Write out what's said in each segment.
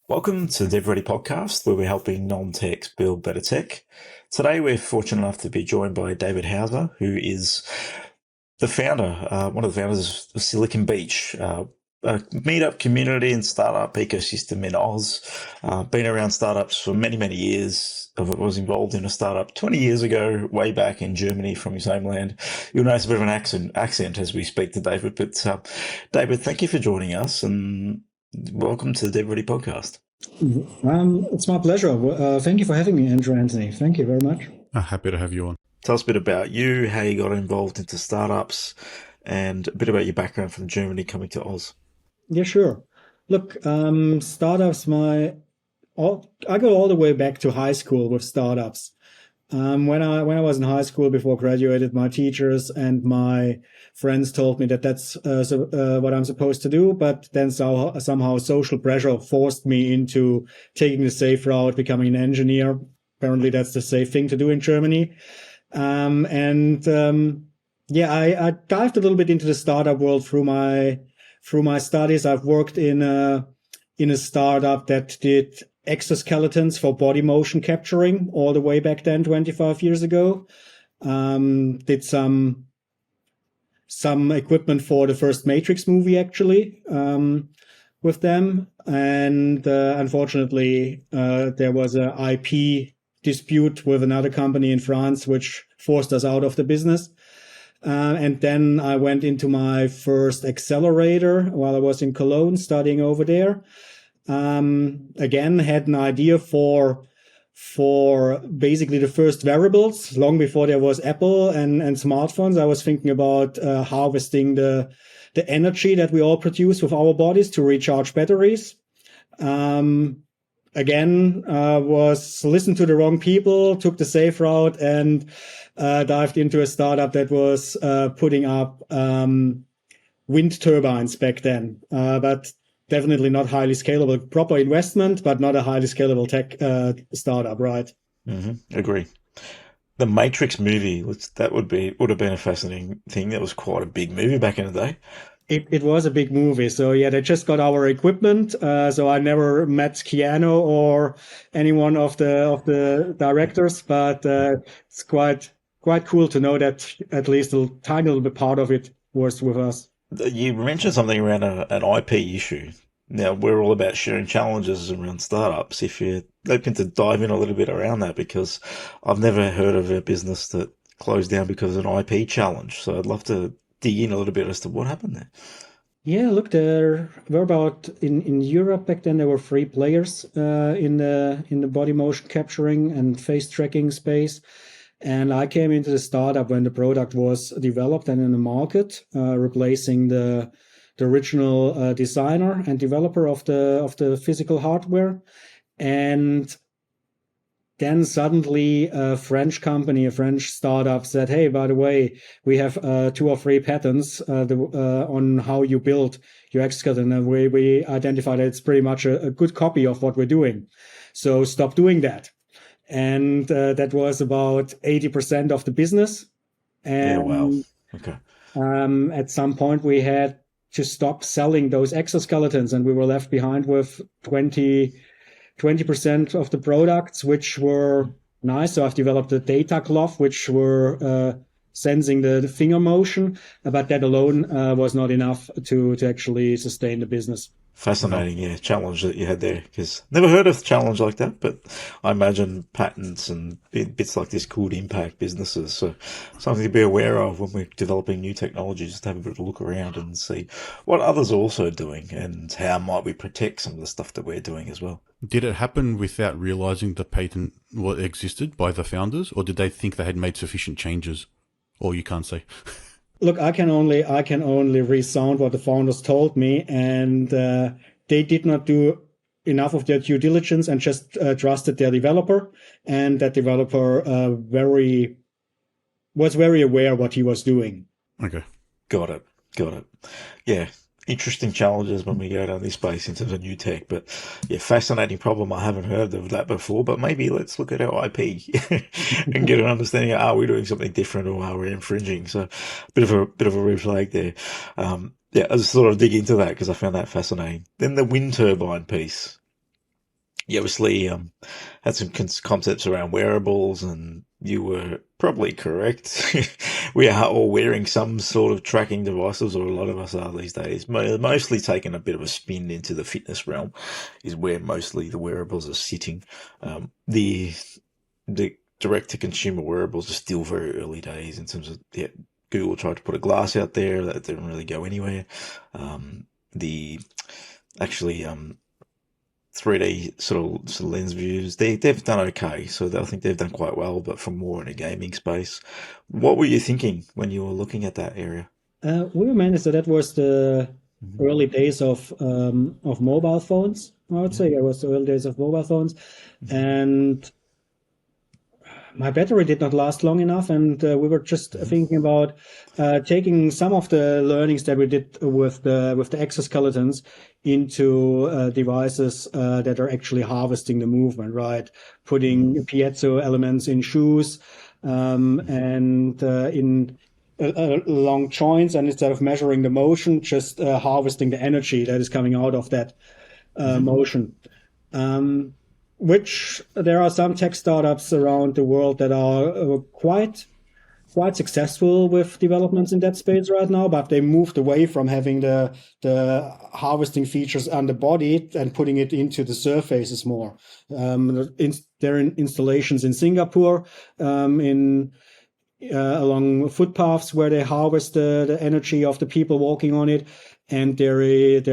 Welcome to the DevReady podcast, where we're helping non-techs build better tech. Today, we're fortunate enough to be joined by David Hauser, who is the founder, one of the founders of Silicon Beach, a meetup community and startup ecosystem in Oz. Been around startups for many, many years. I was involved in a startup 20 years ago, way back in Germany from his homeland. You'll notice a bit of an accent as we speak to David. But David, thank you for joining us and welcome to the DevReady podcast. It's my pleasure. Thank you for having me, Andrew Anthony. Thank you very much. Happy to have you on. Tell us a bit about you, how you got involved into startups, and a bit about your background from Germany coming to Oz. Yeah, sure. Look, startups, I go all the way back to high school with startups. When I was in high school before I graduated, my teachers and my friends told me that that's what I'm supposed to do. But then somehow social pressure forced me into taking the safe route, becoming an engineer. Apparently, that's the safe thing to do in Germany. I dived a little bit into the startup world through my studies. I've worked in a startup that did exoskeletons for body motion capturing all the way back then, 25 years ago. Did some equipment for the first Matrix movie, actually, with them. And unfortunately, there was a IP dispute with another company in France, which forced us out of the business. And then I went into my first accelerator while I was in Cologne studying over there. Again, had an idea for basically the first wearables. Long before there was Apple and smartphones, I was thinking about harvesting the energy that we all produce with our bodies to recharge batteries. Was listened to the wrong people, took the safe route, and dived into a startup that was putting up wind turbines back then. But definitely not highly scalable. Proper investment, but not a highly scalable tech startup, right? Mm-hmm. Agree. The Matrix movie, that would have been a fascinating thing. That was quite a big movie back in the day. It was a big movie. So yeah, they just got our equipment. So I never met Keanu or any one of the directors, but it's quite cool to know that at least a tiny little bit part of it was with us. You mentioned something around an IP issue. Now, we're all about sharing challenges around startups. If you're open to dive in a little bit around that, because I've never heard of a business that closed down because of an IP challenge. So I'd love to dig in a little bit as to what happened there. Yeah, look, there were about in Europe back then. There were 3 players in the body motion capturing and face tracking space, and I came into the startup when the product was developed and in the market, replacing the original designer and developer of the physical hardware, and then suddenly a French company, a French startup said, hey, by the way, we have 2 or 3 patents on how you build your exoskeleton. And we identified that it's pretty much a good copy of what we're doing. So stop doing that. And that was about 80% of the business. And yeah, wow. Okay. At some point, we had to stop selling those exoskeletons, and we were left behind with 20% of the products, which were nice. So I've developed a data cloth, which were sensing the finger motion, but that alone was not enough to actually sustain the business. Fascinating, yeah, challenge that you had there, because never heard of a challenge like that, but I imagine patents and bits like this could impact businesses. So something to be aware of when we're developing new technologies, just to have a bit of a look around and see what others are also doing and how might we protect some of the stuff that we're doing as well. Did it happen without realizing the patent existed by the founders, or did they think they had made sufficient changes? Or you can't say. Look, I can only resound what the founders told me, and they did not do enough of their due diligence and just trusted their developer, and that developer was very aware what he was doing. Okay. Got it. Yeah. Interesting challenges when we go down this space in terms of new tech, but yeah, fascinating problem. I haven't heard of that before, but maybe let's look at our IP and get an understanding of, are we doing something different or are we infringing? So a bit of a red flag there. I just thought I'd dig into that because I found that fascinating. Then the wind turbine piece. You obviously had some concepts around wearables, and you were probably correct. We are all wearing some sort of tracking devices, or a lot of us are these days. Mostly taking a bit of a spin into the fitness realm is where mostly the wearables are sitting. The direct to consumer wearables are still very early days in terms of, yeah, Google tried to put a glass out there that didn't really go anywhere. The actually 3D sort of lens views, they've done okay. So I think they've done quite well, but from more in a gaming space. What were you thinking when you were looking at that area? We managed, so that was the Mhm. early days of mobile phones. I would say it was the early days of mobile phones, and my battery did not last long enough, and we were just thinking about taking some of the learnings that we did with the exoskeletons into devices that are actually harvesting the movement, right? Putting piezo elements in shoes and in along joints, and instead of measuring the motion, just harvesting the energy that is coming out of that motion. Which there are some tech startups around the world that are quite successful with developments in that space right now, but they moved away from having the harvesting features on the body and putting it into the surfaces more. There are installations in Singapore, in along footpaths where they harvest the energy of the people walking on it. And there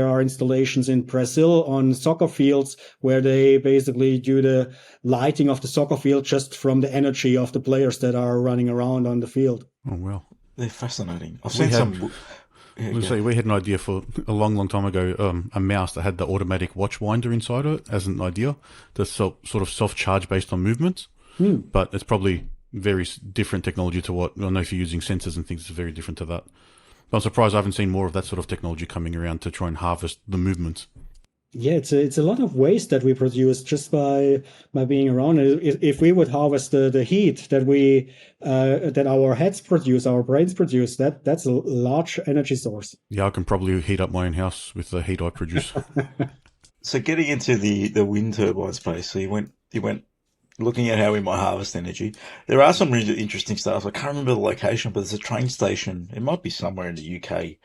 are installations in Brazil on soccer fields where they basically do the lighting of the soccer field just from the energy of the players that are running around on the field. Oh, well. They're fascinating. I've We seen had, some. Yeah, let's say we had an idea for a long, long time ago, a mouse that had the automatic watch winder inside of it as an idea, that's sort of self-charge based on movements. But it's probably very different technology to what, I know if you're using sensors and things, it's very different to that. But I'm surprised I haven't seen more of that sort of technology coming around to try and harvest the movements. Yeah, it's a lot of waste that we produce just by being around. If we would harvest the heat that that our heads produce, our brains produce, that's a large energy source. Yeah, I can probably heat up my own house with the heat I produce. So getting into the wind turbine space, so you went looking at how we might harvest energy. There are some really interesting stuff. I can't remember the location, but there's a train station. It might be somewhere in the UK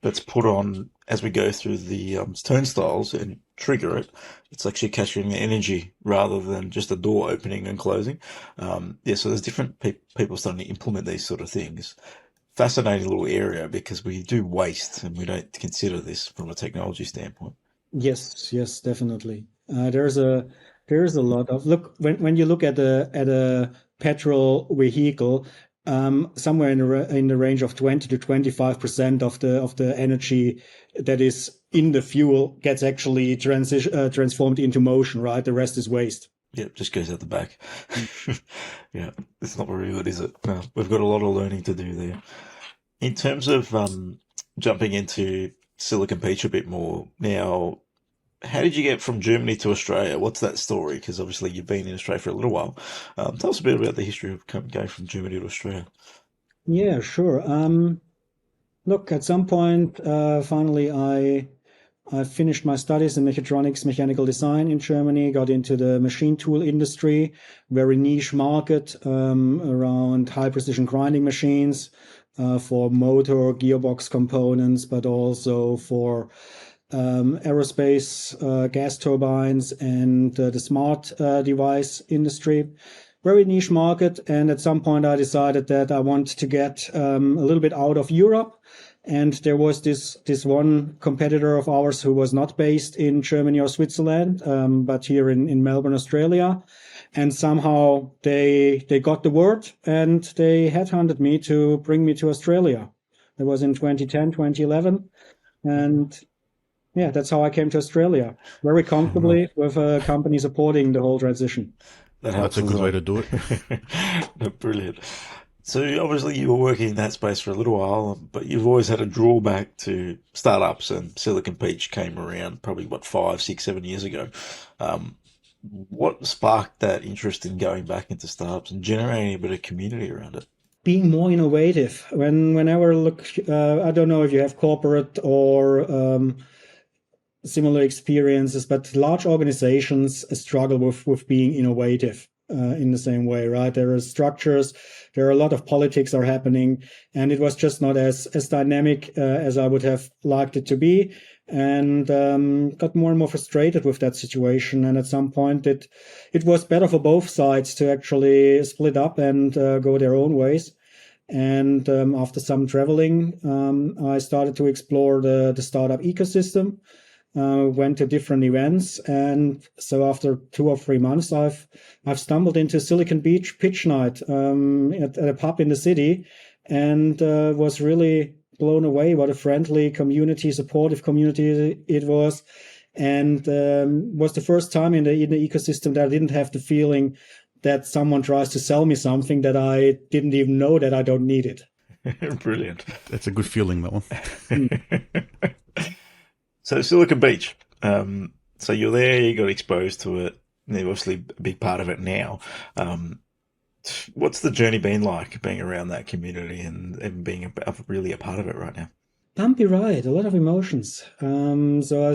that's put on as we go through the turnstiles and trigger it. It's actually capturing the energy rather than just a door opening and closing. Yeah, so there's different people starting to implement these sort of things. Fascinating little area because we do waste and we don't consider this from a technology standpoint. Yes, definitely. There's a lot of look when you look at a petrol vehicle, somewhere in the range of 20 to 25% of the energy that is in the fuel gets actually transformed into motion, right? The rest is waste. Yeah, it just goes out the back. Yeah, it's not very good, is it? No, we've got a lot of learning to do there. In terms of jumping into Silicon Beach a bit more now, how did you get from Germany to Australia? What's that story? Because obviously you've been in Australia for a little while. Tell us a bit about the history of going from Germany to Australia. Yeah, sure. Look, at some point, finally, I finished my studies in mechatronics, mechanical design in Germany, got into the machine tool industry, very niche market around high precision grinding machines for motor, gearbox components, but also for aerospace, gas turbines, and the smart device industry. Very niche market. And at some point, I decided that I want to get a little bit out of Europe. And there was this one competitor of ours who was not based in Germany or Switzerland, but here in Melbourne, Australia. And somehow they got the word and they headhunted me to bring me to Australia. That was in 2010, 2011. And yeah, that's how I came to Australia, very comfortably with a company supporting the whole transition. That That's helps a as good well. way to do it. Brilliant. So obviously you were working in that space for a little while, but you've always had a drawback to startups, and Silicon Beach came around probably, what, 5, 6, 7 years ago. Um, what sparked that interest in going back into startups and generating a bit of community around it? Being more innovative. Whenever look, I don't know if you have corporate or similar experiences, but large organizations struggle with being innovative in the same way, right? There are structures, there are a lot of politics are happening, and it was just not as dynamic as I would have liked it to be, and got more and more frustrated with that situation. And at some point, it was better for both sides to actually split up and go their own ways. And after some traveling, I started to explore the startup ecosystem. Went to different events, and so after 2 or 3 months, I've stumbled into Silicon Beach pitch night at a pub in the city, and was really blown away what a friendly community, supportive community it was, and was the first time in the ecosystem that I didn't have the feeling that someone tries to sell me something that I didn't even know that I don't need it. Brilliant. That's a good feeling, that one. So Silicon Beach. So you're there, you got exposed to it. You're obviously a big part of it now. What's the journey been like, being around that community and being really a part of it right now? Bumpy ride, a lot of emotions. So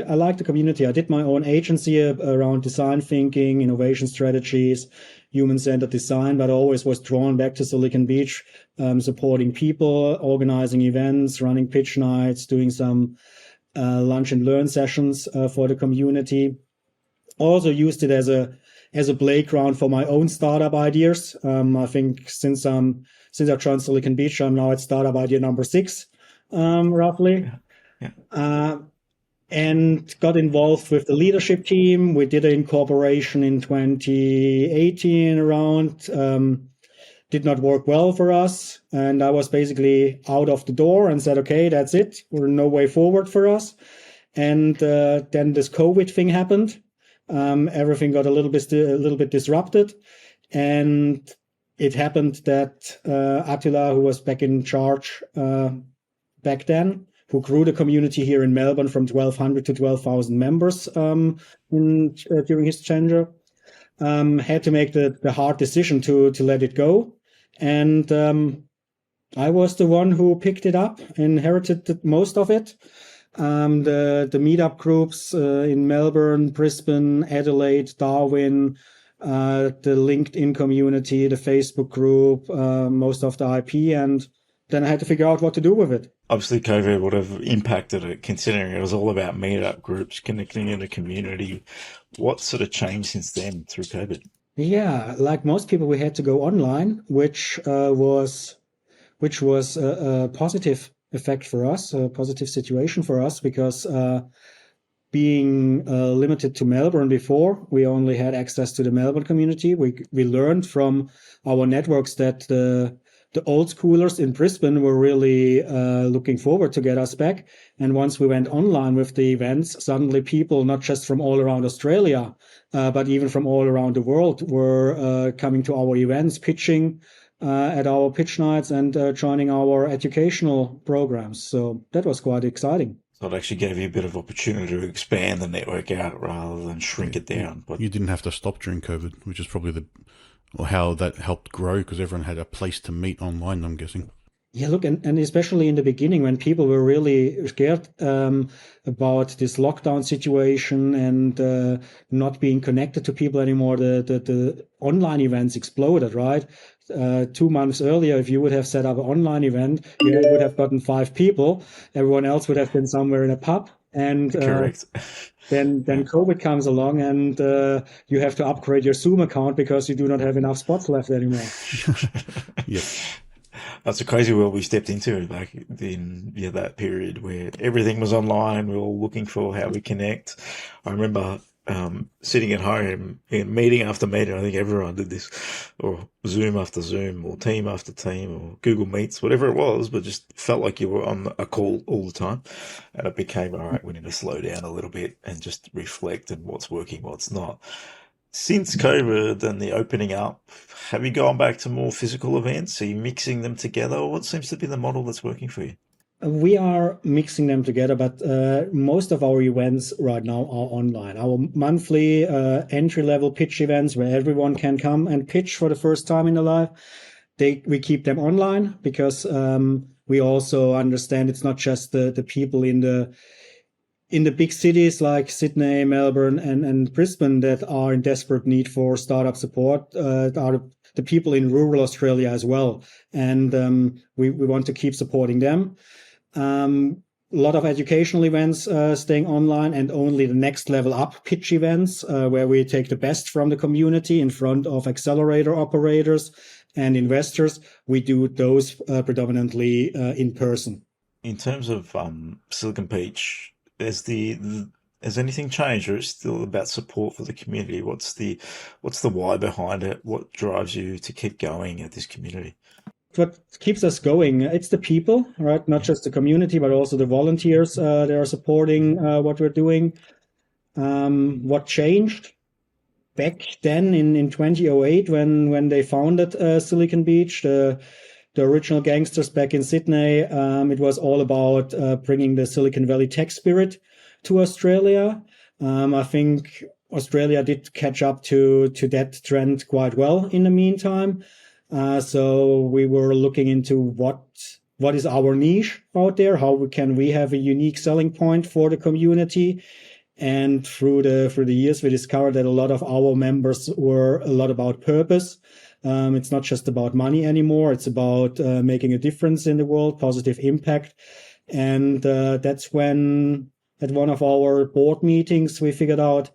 I like the community. I did my own agency around design thinking, innovation strategies, human-centered design, but I always was drawn back to Silicon Beach, supporting people, organizing events, running pitch nights, doing some lunch and learn sessions for the community. Also used it as a playground for my own startup ideas. I think since I joined Silicon Beach, I'm now at startup idea number 6, roughly. Yeah. And got involved with the leadership team. We did an incorporation in 2018 around. Did not work well for us. And I was basically out of the door and said, okay, that's it. We're no way forward for us. And then this COVID thing happened. Everything got a little bit disrupted. And it happened that Attila, who was back in charge back then, who grew the community here in Melbourne from 1,200 to 12,000 members during his tenure, had to make the hard decision to let it go. And I was the one who picked it up, inherited most of it. The meetup groups in Melbourne, Brisbane, Adelaide, Darwin, the LinkedIn community, the Facebook group, most of the IP, and then I had to figure out what to do with it. Obviously, COVID would have impacted it, considering it was all about meetup groups, connecting in a community. What sort of changed since then through COVID? Yeah, like most people, we had to go online, which was a positive effect for us, a positive situation for us, because being limited to Melbourne before, we only had access to the Melbourne community. We learned from our networks that the old schoolers in Brisbane were really looking forward to get us back. And once we went online with the events, suddenly people, not just from all around Australia, but even from all around the world, were coming to our events, pitching at our pitch nights and joining our educational programs. So that was quite exciting. So it actually gave you a bit of opportunity to expand the network out rather than shrink it down. But you didn't have to stop during COVID, which is probably how that helped grow, because everyone had a place to meet online, I'm guessing. Yeah, look, and especially in the beginning when people were really scared about this lockdown situation and not being connected to people anymore, the online events exploded, right? 2 months earlier, if you would have set up an online event, you would have gotten 5 people. Everyone else would have been somewhere in a pub. And correct. Then COVID comes along and you have to upgrade your Zoom account because you do not have enough spots left anymore. Yep. That's a crazy world we stepped into back in that period where everything was online. We were all looking for how we connect. I remember sitting at home in meeting after meeting. I think everyone did this, or Zoom after Zoom, or Team after Team, or Google Meets, whatever it was, but just felt like you were on a call all the time. And it became, all right, we need to slow down a little bit and just reflect on what's working, what's not. Since COVID and the opening up, have you gone back to more physical events? Are you mixing them together? What seems to be the model that's working for you? We are mixing them together, but most of our events right now are online. Our monthly entry-level pitch events where everyone can come and pitch for the first time in their life, we keep them online because we also understand it's not just the people in the in the big cities like Sydney, Melbourne, and Brisbane that are in desperate need for startup support are the people in rural Australia as well. And we want to keep supporting them. A lot of educational events staying online, and only the next level up pitch events where we take the best from the community in front of accelerator operators and investors. We do those predominantly in person. In terms of Silicon Beach, has anything changed, or it's still about support for the community? What's the why behind it? What drives you to keep going at this community? What keeps us going, it's the people, right? Not just the community, but also the volunteers that are supporting what we're doing. What changed back then in 2008 when they founded Silicon Beach, the original gangsters back in Sydney, it was all about bringing the Silicon Valley tech spirit to Australia. I think Australia did catch up to that trend quite well in the meantime. So we were looking into what is our niche out there? How can we have a unique selling point for the community? And through the years, we discovered that a lot of our members were a lot about purpose. It's not just about money anymore. It's about making a difference in the world, positive impact. And that's when at one of our board meetings, we figured out,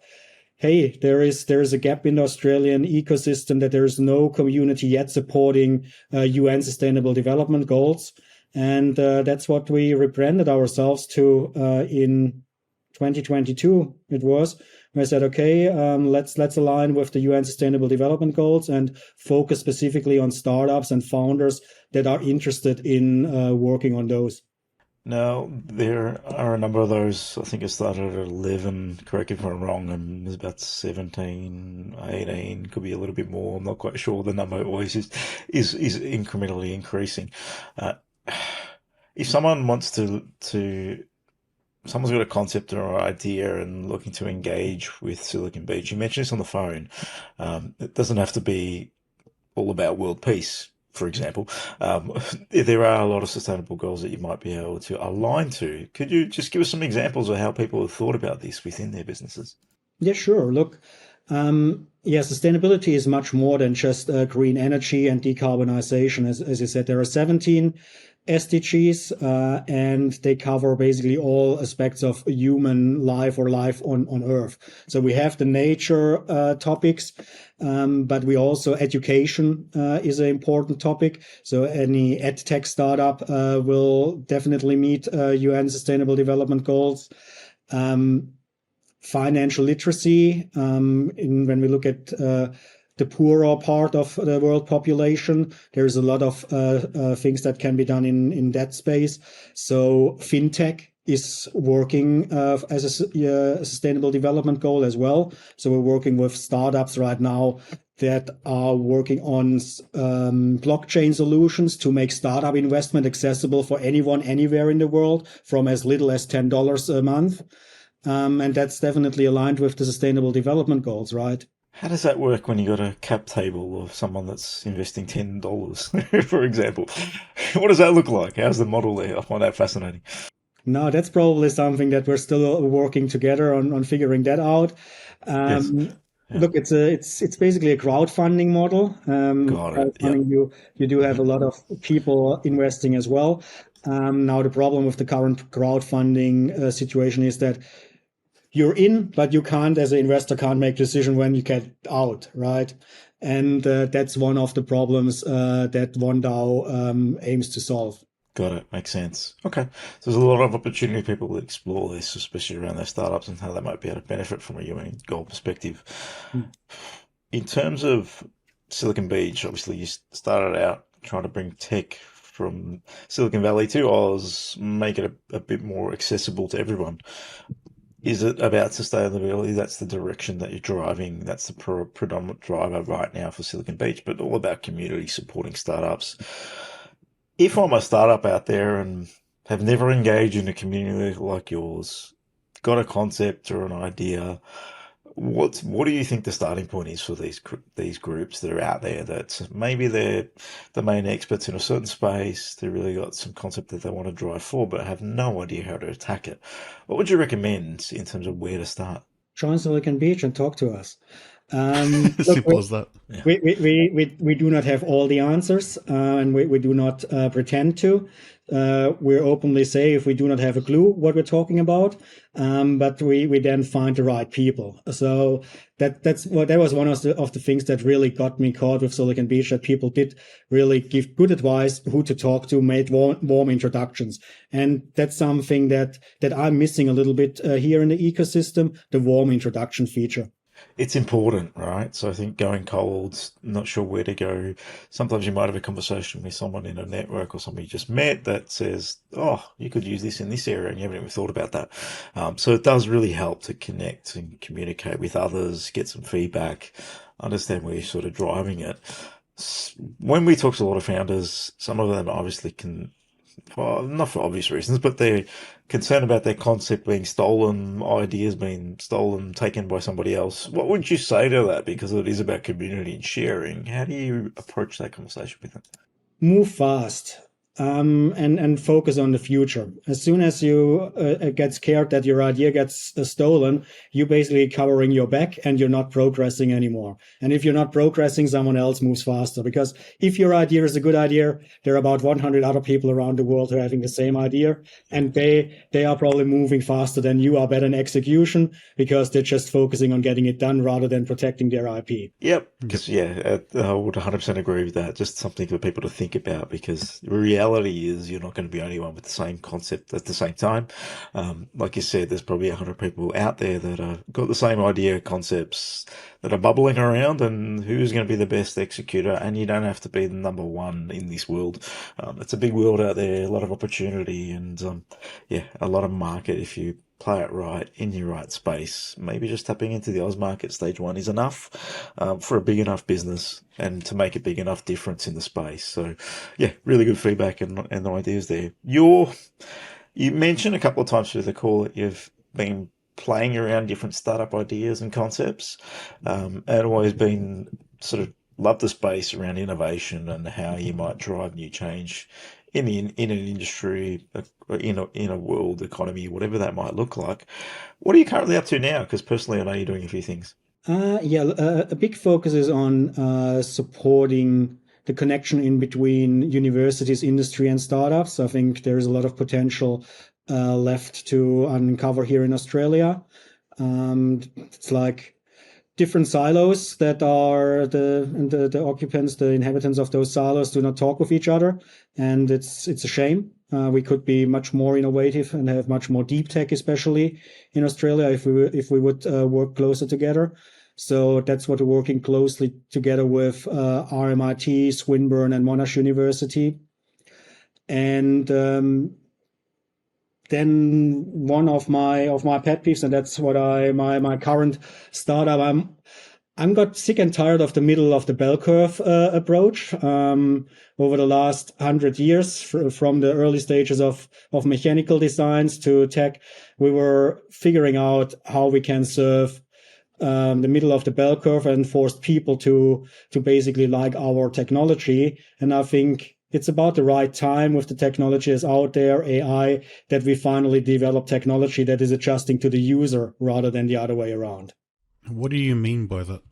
hey, there is a gap in the Australian ecosystem, that there is no community yet supporting UN Sustainable Development Goals. And that's what we rebranded ourselves to in 2022. It was. I said, okay, let's align with the UN Sustainable Development Goals and focus specifically on startups and founders that are interested in working on those. Now, there are a number of those. I think it started at 11, correct me if I'm wrong, and there's about 17, 18, could be a little bit more. I'm not quite sure. The number always is incrementally increasing. If someone wants someone's got a concept or idea and looking to engage with Silicon Beach, you mentioned this on the phone. It doesn't have to be all about world peace, for example. There are a lot of sustainable goals that you might be able to align to. Could you just give us some examples of how people have thought about this within their businesses? Yeah, sure. Look, sustainability is much more than just green energy and decarbonization. As you said, there are 17 SDGs, and they cover basically all aspects of human life or life on Earth. So we have the nature topics, but we also education is an important topic. So any ed tech startup will definitely meet UN Sustainable Development Goals. Financial literacy, when we look at the poorer part of the world population, there's a lot of things that can be done in that space. So fintech is working as a sustainable development goal as well. So we're working with startups right now that are working on blockchain solutions to make startup investment accessible for anyone, anywhere in the world, from as little as $10 a month. And that's definitely aligned with the Sustainable Development Goals, right? How does that work when you got a cap table of someone that's investing $10, for example? What does that look like? How's the model there? I find that fascinating. No, that's probably something that we're still working together on figuring that out. Yes. Yeah. Look, it's basically a crowdfunding model. Got it. Crowdfunding, you do have a lot of people investing as well. Now the problem with the current crowdfunding situation is that you're in, but you can't, as an investor, can't make a decision when you get out, right? And that's one of the problems that OneDAO aims to solve. Got it. Makes sense. Okay. So there's a lot of opportunity for people to explore this, especially around their startups and how they might be able to benefit from a UN goal perspective. In terms of Silicon Beach, obviously you started out trying to bring tech from Silicon Valley to Oz, make it a bit more accessible to everyone. Is it about sustainability? That's the direction that you're driving. That's the predominant driver right now for Silicon Beach, but all about community supporting startups. If I'm a startup out there and have never engaged in a community like yours, got a concept or an idea, What do you think the starting point is for these groups that are out there that maybe they're the main experts in a certain space, they really got some concept that they want to drive forward, but have no idea how to attack it? What would you recommend in terms of where to start? Join Silicon Beach and talk to us. Look, Simple as that. we do not have all the answers, and we do not pretend to. We openly say if we do not have a clue what we're talking about, but we then find the right people. So that was one of the things that really got me caught with Silicon Beach, that people did really give good advice, who to talk to, made warm introductions. And that's something that I'm missing a little bit here in the ecosystem, the warm introduction feature. It's important, right? So I think going cold, not sure where to go. Sometimes you might have a conversation with someone in a network or somebody you just met that says, oh, you could use this in this area, and you haven't even thought about that. So it does really help to connect and communicate with others, get some feedback, understand where you're sort of driving it. When we talk to a lot of founders, some of them obviously well, not for obvious reasons, but they're concerned about their concept being stolen, ideas being stolen, taken by somebody else. What would you say to that? Because it is about community and sharing. How do you approach that conversation with them? Move fast. And focus on the future. As soon as you get scared that your idea gets stolen, you're basically covering your back and you're not progressing anymore. And if you're not progressing, someone else moves faster. Because if your idea is a good idea, there are about 100 other people around the world who are having the same idea, and they are probably moving faster than you are, better in execution, because they're just focusing on getting it done rather than protecting their IP. Yep. Because, I would 100% agree with that. Just something for people to think about, because reality is you're not going to be the only one with the same concept at the same time. Like you said, there's probably 100 people out there that have got the same idea, concepts that are bubbling around, and who's going to be the best executor. And you don't have to be the number one in this world. It's a big world out there, a lot of opportunity, and a lot of market if you play it right in your right space. Maybe just tapping into the Oz market stage one is enough for a big enough business and to make a big enough difference in the space. So, really good feedback and ideas there. You mentioned a couple of times through the call that you've been playing around different startup ideas and concepts, and always been sort of love the space around innovation and how you might drive new change in an industry, in a world economy, whatever that might look like. What are you currently up to now? Because personally, I know you're doing a few things. A big focus is on supporting the connection in between universities, industry, and startups. I think there is a lot of potential left to uncover here in Australia. It's like different silos that are the occupants, the inhabitants of those silos do not talk with each other, and it's a shame. We could be much more innovative and have much more deep tech, especially in Australia, if we would work closer together. So that's what we're working closely together with RMIT, Swinburne, and Monash University. And then one of my pet peeves, and that's what my current startup, I'm got sick and tired of the middle of the bell curve approach. Over the last 100 years, from the early stages of mechanical designs to tech, we were figuring out how we can serve the middle of the bell curve and forced people to basically like our technology. And I think it's about the right time, with the technology is out there, AI, that we finally develop technology that is adjusting to the user rather than the other way around. What do you mean by that?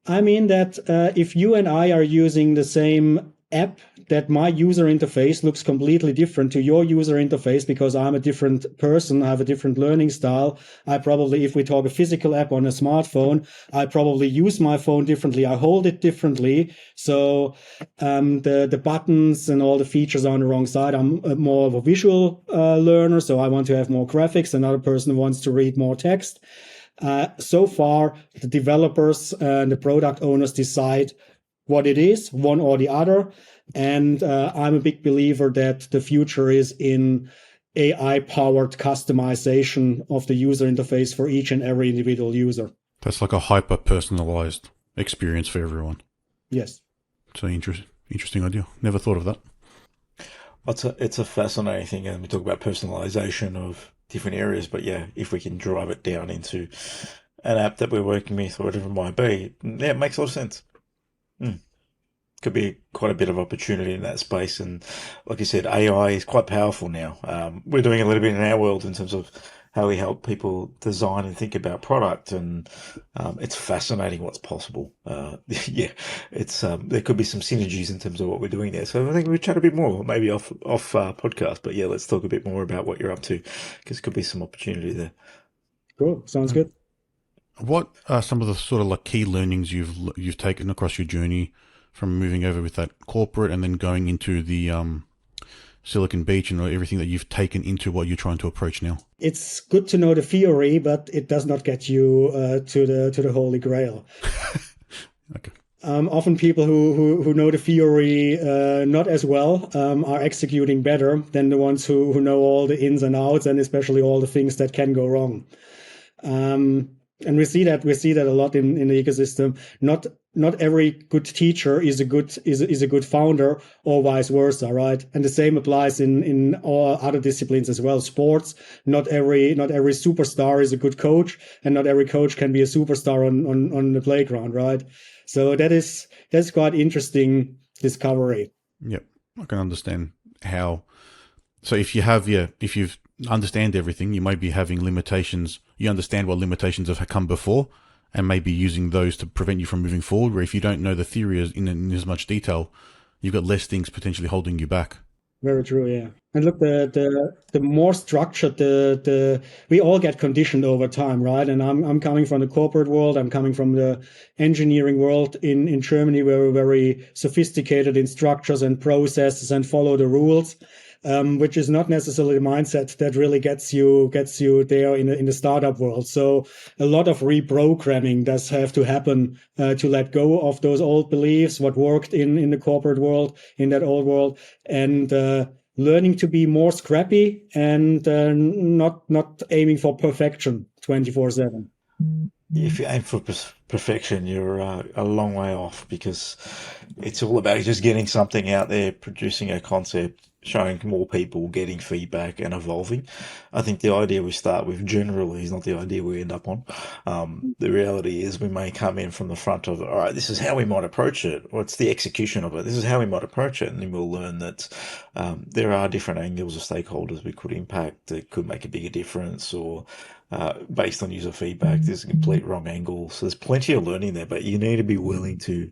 I mean that if you and I are using the same app, that my user interface looks completely different to your user interface because I'm a different person, I have a different learning style. I probably, if we talk a physical app on a smartphone, I probably use my phone differently, I hold it differently. So the buttons and all the features are on the wrong side. I'm more of a visual learner, so I want to have more graphics. Another person wants to read more text. So far, the developers and the product owners decide what it is, one or the other. And I'm a big believer that the future is in AI-powered customization of the user interface for each and every individual user. That's like a hyper-personalized experience for everyone. Yes. It's an interesting idea. Never thought of that. It's a fascinating thing, and we talk about personalization of different areas, but if we can drive it down into an app that we're working with or whatever it might be, yeah, it makes a lot of sense. Could be quite a bit of opportunity in that space. And like you said, AI is quite powerful now. We're doing a little bit in our world in terms of how we help people design and think about product. And it's fascinating what's possible. Yeah, it's there could be some synergies in terms of what we're doing there. So I think we'll chat a bit more, maybe off podcast. But yeah, let's talk a bit more about what you're up to, because there could be some opportunity there. Cool. Sounds good. What are some of the sort of like key learnings you've taken across your journey from moving over with that corporate and then going into the Silicon Beach and everything that you've taken into what you're trying to approach now? It's good to know the theory, but it does not get you to the Holy Grail. Okay. Often people who know the theory not as well are executing better than the ones who know all the ins and outs, and especially all the things that can go wrong. And we see that a lot in the ecosystem. Not every good teacher is a good founder, or vice versa, right? And the same applies in all other disciplines as well. Sports, not every superstar is a good coach, and not every coach can be a superstar on the playground, right? So that's quite interesting discovery. Yep, I can understand how. So if you understand everything, you might be having limitations. You understand what limitations have come before, and maybe using those to prevent you from moving forward. Where if you don't know the theory in as much detail, you've got less things potentially holding you back. Very true, yeah. And look, the more structured we all get conditioned over time, right? And I'm coming from the corporate world. I'm coming from the engineering world in Germany, where we're very sophisticated in structures and processes and follow the rules. Which is not necessarily the mindset that really gets you there in the startup world. So a lot of reprogramming does have to happen to let go of those old beliefs, what worked in the corporate world, in that old world, and learning to be more scrappy and not aiming for perfection 24/7. If you aim for perfection, you're a long way off, because it's all about just getting something out there, producing a concept, showing more people, getting feedback and evolving. I think the idea we start with generally is not the idea we end up on. The reality is we may come in from the front of, all right, this is how we might approach it, or it's the execution of it. This is how we might approach it. And then we'll learn that there are different angles of stakeholders we could impact that could make a bigger difference, or based on user feedback, there's a complete wrong angle. So there's plenty of learning there, but you need to be willing to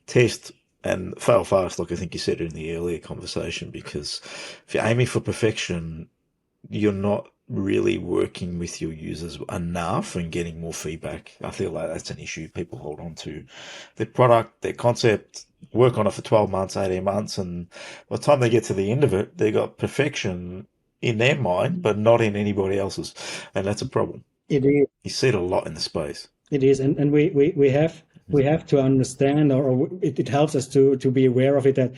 test and fail fast, like I think you said in the earlier conversation, because if you're aiming for perfection, you're not really working with your users enough and getting more feedback. I feel like that's an issue. People hold on to their product, their concept, work on it for 12 months, 18 months, and by the time they get to the end of it, they got perfection in their mind, but not in anybody else's. And that's a problem. It is. You see it a lot in the space. It is. And we have to understand, or it helps us to be aware of it, that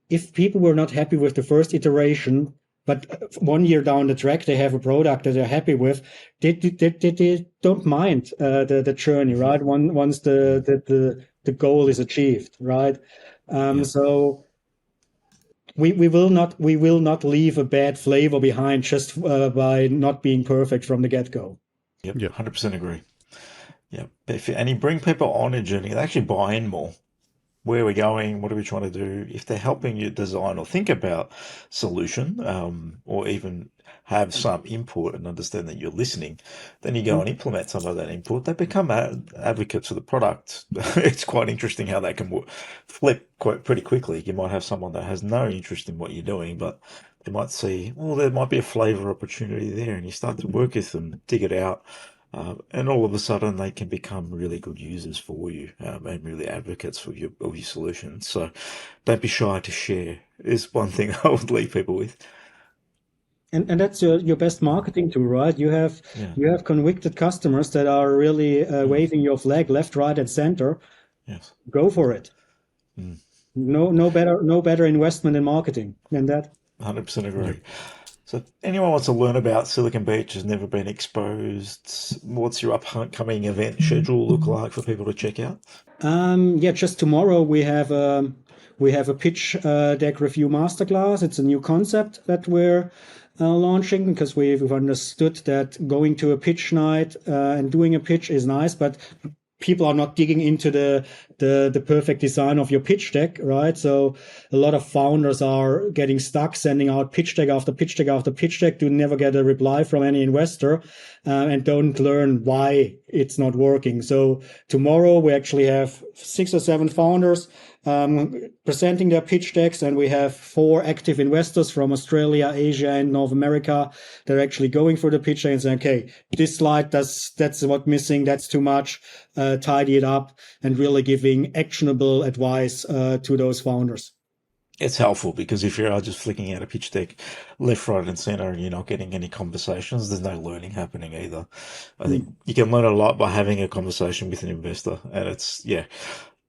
if people were not happy with the first iteration, but 1 year down the track they have a product that they're happy with, they don't mind the journey, right? Once the goal is achieved, right? So we will not leave a bad flavor behind just by not being perfect from the get-go. Yep, 100% agree. Yeah, and you bring people on a journey, they actually buy in more. Where are we going? What are we trying to do? If they're helping you design or think about solution, or even have some input and understand that you're listening, then you go and implement some of that input. They become advocates of the product. It's quite interesting how that can flip pretty quickly. You might have someone that has no interest in what you're doing, but they might see, well, there might be a flavor opportunity there, and you start to work with them, dig it out. And all of a sudden, they can become really good users for you, and really advocates for your solution. So don't be shy to share, is one thing I would leave people with. And that's your best marketing tool, right? You have convicted customers that are really waving your flag left, right, and center. Yes. Go for it. No better investment in marketing than that. 100% agree. So if anyone wants to learn about Silicon Beach, has never been exposed, what's your upcoming event schedule look like for people to check out? Just tomorrow we have a pitch deck review masterclass. It's a new concept that we're launching, because we've understood that going to a pitch night and doing a pitch is nice, but people are not digging into the perfect design of your pitch deck, right? So a lot of founders are getting stuck sending out pitch deck after pitch deck after pitch deck to never get a reply from any investor, and don't learn why it's not working. So tomorrow we actually have 6 or 7 founders presenting their pitch decks, and we have 4 active investors from Australia, Asia, and North America. They're actually going for the pitch deck and saying, okay, this slide, that's what's missing, that's too much, tidy it up, and really giving actionable advice to those founders. It's helpful because if you're just flicking out a pitch deck left, right, and center and you're not getting any conversations, there's no learning happening either. I think you can learn a lot by having a conversation with an investor, and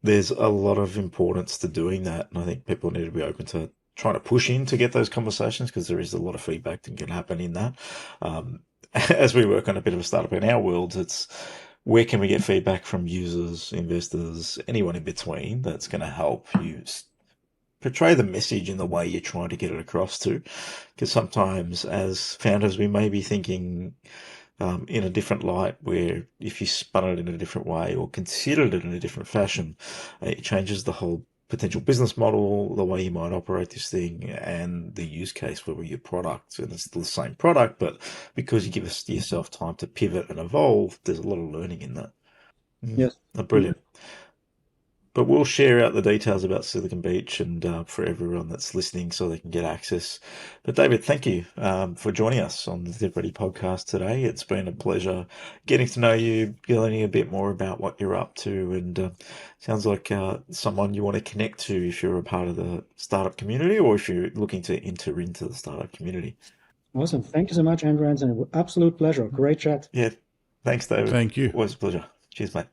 there's a lot of importance to doing that. And I think people need to be open to trying to push in to get those conversations, because there is a lot of feedback that can happen in that. As we work on a bit of a startup in our world, it's where can we get feedback from users, investors, anyone in between that's going to help you portray the message in the way you're trying to get it across to. Because sometimes as founders, we may be thinking in a different light, where if you spun it in a different way or considered it in a different fashion, it changes the whole potential business model, the way you might operate this thing, and the use case for your product. And it's still the same product, but because you give yourself time to pivot and evolve, there's a lot of learning in that. Yes. Brilliant. But we'll share out the details about Silicon Beach and for everyone that's listening, so they can get access. But David, thank you for joining us on the DevReady podcast today. It's been a pleasure getting to know you, learning a bit more about what you're up to, and sounds like someone you want to connect to if you're a part of the startup community, or if you're looking to enter into the startup community. Awesome. Thank you so much, Andrew. It's an absolute pleasure. Great chat. Yeah. Thanks, David. Thank you. Always a pleasure. Cheers, mate.